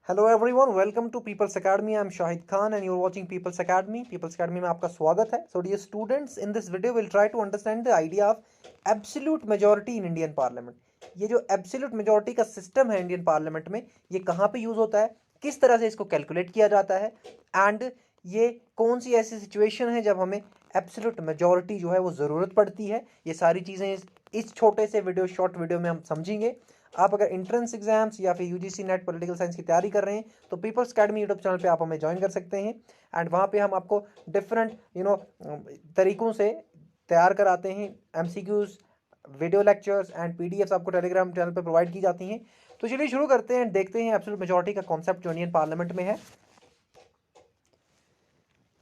Hello everyone, welcome to People's Academy. I am Shahid Khan and you are watching People's Academy. People's Academy में आपका स्वागत है। So dear students, in this video will try to understand the idea of absolute majority in Indian parliament. ये जो absolute majority का system है Indian parliament में, ये कहाँ पे यूज होता है, किस तरह से इसको कैलकुलेट किया जाता है, एंड ये कौन सी ऐसी सिचुएशन है जब हमें एब्सोल्यूट मेजॉरिटी जो है वो ज़रूरत पड़ती है। ये सारी चीज़ें इस छोटे से शॉर्ट वीडियो में हम समझेंगे। आप अगर एंट्रेंस एग्जाम्स या फिर यूजीसी नेट पॉलिटिकल साइंस की तैयारी कर रहे हैं तो पीपल्स अकेडमी यूट्यूब चैनल पे आप हमें ज्वाइन कर सकते हैं। एंड वहाँ पे हम आपको डिफरेंट तरीकों से तैयार कराते हैं। MCQs, video lectures and PDFs आपको टेलीग्राम चैनल पे प्रोवाइड की जाती हैं। तो चलिए शुरू करते हैं, देखते हैं एब्सोल्यूट मेजॉरिटी का कॉन्सेप्ट जो इंडियन पार्लियामेंट में है।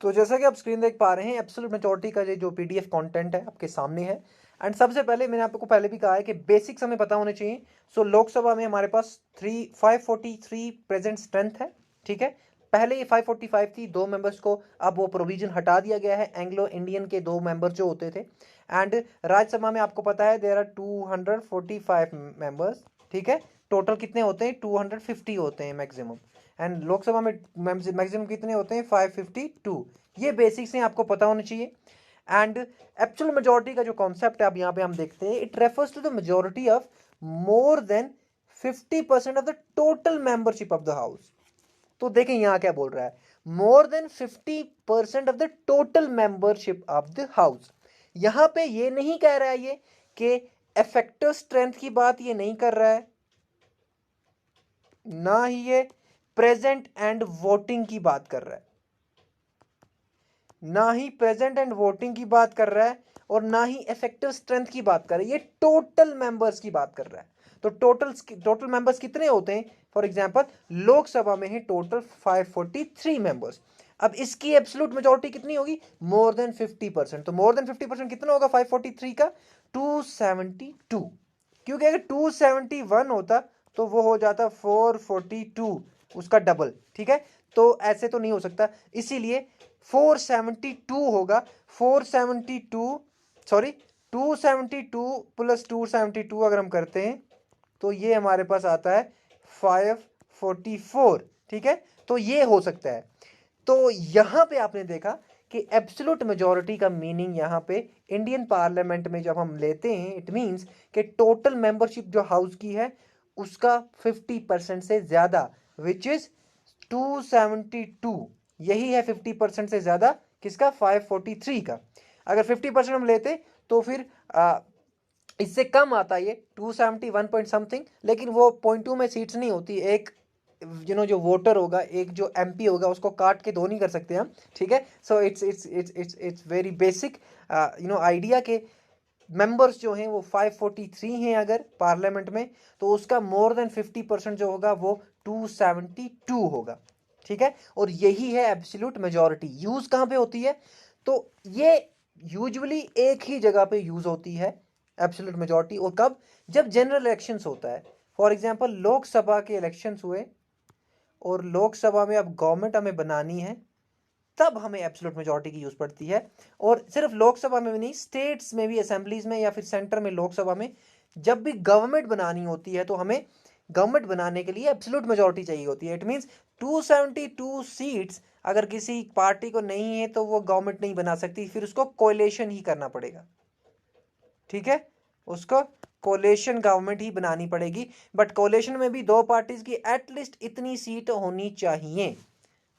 तो जैसा कि आप स्क्रीन देख पा रहे हैं, एब्सोल्यूट मेजॉरिटी का जो पीडीएफ कंटेंट है आपके सामने है। एंड सबसे पहले मैंने आपको पहले भी कहा है कि बेसिक्स हमें पता होने चाहिए। सो लोकसभा में हमारे पास 543 प्रेजेंट स्ट्रेंथ है, ठीक है। पहले ये 545 थी, 2 मेंबर्स को अब वो प्रोविजन हटा दिया गया है, एंग्लो इंडियन के 2 मेंबर जो होते थे। एंड राज्यसभा में आपको पता है देयर आर 245 मेंबर्स, ठीक है। टोटल कितने होते हैं? 250 होते हैं मैक्सिमम। एंड लोकसभा में मैक्सिमम कितने होते हैं? 552। ये बेसिक्स हैं, आपको पता होना चाहिए। एंड एब्सोल्यूट मेजॉरिटी का जो कॉन्सेप्ट है अब यहाँ पे हम देखते हैं, it refers to the majority of more than 50% of the total membership of the house. तो देखें यहाँ क्या बोल रहा है, more than 50% of the total membership of the house. यहाँ पे ये नहीं कह रहा है ये कि इफेक्टिव स्ट्रेंथ की बात ये नहीं कर रहा है, ना ही ये प्रेजेंट एंड वोटिंग की बात कर रहा है, ना ही प्रेजेंट एंड वोटिंग की बात कर रहा है, और ना ही इफेक्टिव स्ट्रेंथ की बात कर रहा है। ये टोटल मेंबर्स की बात कर रहा है। तो टोटल मेंबर्स कितने होते हैं? फॉर एग्जांपल लोकसभा में है टोटल 543 मेंबर्स। अब इसकी एब्सोल्यूट मेजॉरिटी कितनी होगी? मोर देन 50%। तो मोर देन 50% कितना होगा 543 का? 272। क्योंकि अगर 271 होता तो वो हो जाता 442, उसका डबल, ठीक है। तो ऐसे तो नहीं हो सकता, इसीलिए 472 होगा। 472 सॉरी 272 प्लस 272 अगर हम करते हैं तो ये हमारे पास आता है 544, ठीक है। तो ये हो सकता है। तो यहां पे आपने देखा कि एब्सोल्यूट मेजॉरिटी का मीनिंग यहाँ पे इंडियन पार्लियामेंट में जब हम लेते हैं, इट मींस कि टोटल मेंबरशिप जो हाउस की है उसका 50% से ज्यादा, विच इज 272। यही है 50% से ज्यादा किसका? 543 का। अगर 50% हम लेते तो फिर इससे कम आता ये 271 पॉइंट समथिंग, लेकिन वो 0.2 में सीट्स नहीं होती। एक जो वोटर होगा, एक जो एमपी होगा, उसको काट के 2 नहीं कर सकते हम, ठीक है। So it's very basic idea के मेंबर्स जो हैं वो 543 हैं अगर पार्लियामेंट में, तो उसका मोर देन 50% जो होगा वो 272 होगा, ठीक है। और यही है एब्सोल्यूट मेजॉरिटी। यूज कहाँ पे होती है? तो ये यूजुअली एक ही जगह पे यूज होती है एब्सोल्यूट मेजॉरिटी, और कब? जब जनरल इलेक्शंस होता है। फॉर एग्जांपल लोकसभा के इलेक्शंस हुए और लोकसभा में अब गवर्नमेंट हमें बनानी है, तब हमें एब्सोल्यूट मेजॉरिटी की यूज पड़ती है। और सिर्फ लोकसभा में भी नहीं, स्टेट्स में भी, असेंबलीज में या फिर सेंटर में, लोकसभा में जब भी गवर्नमेंट बनानी होती है तो हमें गवर्नमेंट बनाने के लिए एब्सोल्यूट मेजॉरिटी चाहिए होती है। इट मींस 272 सीट्स अगर किसी पार्टी को नहीं है तो वो गवर्नमेंट नहीं बना सकती, फिर उसको कोएलिशन ही करना पड़ेगा, ठीक है। उसको कोलेशन गवर्नमेंट ही बनानी पड़ेगी, बट कोलेशन में भी 2 पार्टीज की एटलीस्ट इतनी सीट होनी चाहिए।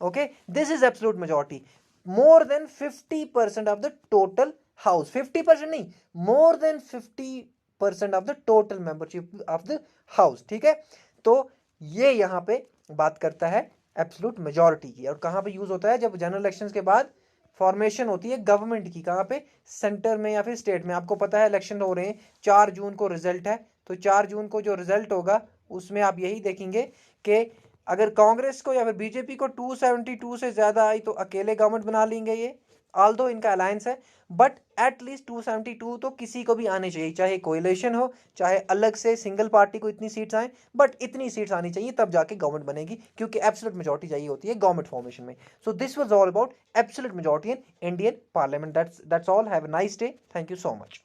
Okay, this is absolute majority. More than 50% of the total house, 50% नहीं, मोर than 50% of the total membership of the house, ठीक है। तो ये यहां पे बात करता है एब्सोल्यूट मेजॉरिटी की। और कहां पे यूज होता है? जब जनरल इलेक्शंस के बाद फॉर्मेशन होती है गवर्नमेंट की। कहां पे? सेंटर में या फिर स्टेट में। आपको पता है इलेक्शन हो रहे हैं, 4 जून को रिजल्ट है, तो 4 जून को जो रिजल्ट होगा उसमें आप यही देखेंगे कि अगर कांग्रेस को या फिर बीजेपी को 272 से ज्यादा आई तो अकेले गवर्नमेंट बना लेंगे ये, ऑल्दो इनका अलायंस है, बट एटलीस्ट 272 तो किसी को भी आने चाहिए, चाहे कोएलिशन हो, चाहे अलग से सिंगल पार्टी को इतनी सीट्स आए, बट इतनी सीट्स आनी चाहिए, तब जाके गवर्नमेंट बनेगी, क्योंकि एब्सोल्यूट मेजॉरिटी चाहिए होती है गवर्नमेंट फॉर्मेशन में। So this was all about absolute majority in Indian parliament. That's all. Have a nice day. Thank you so much.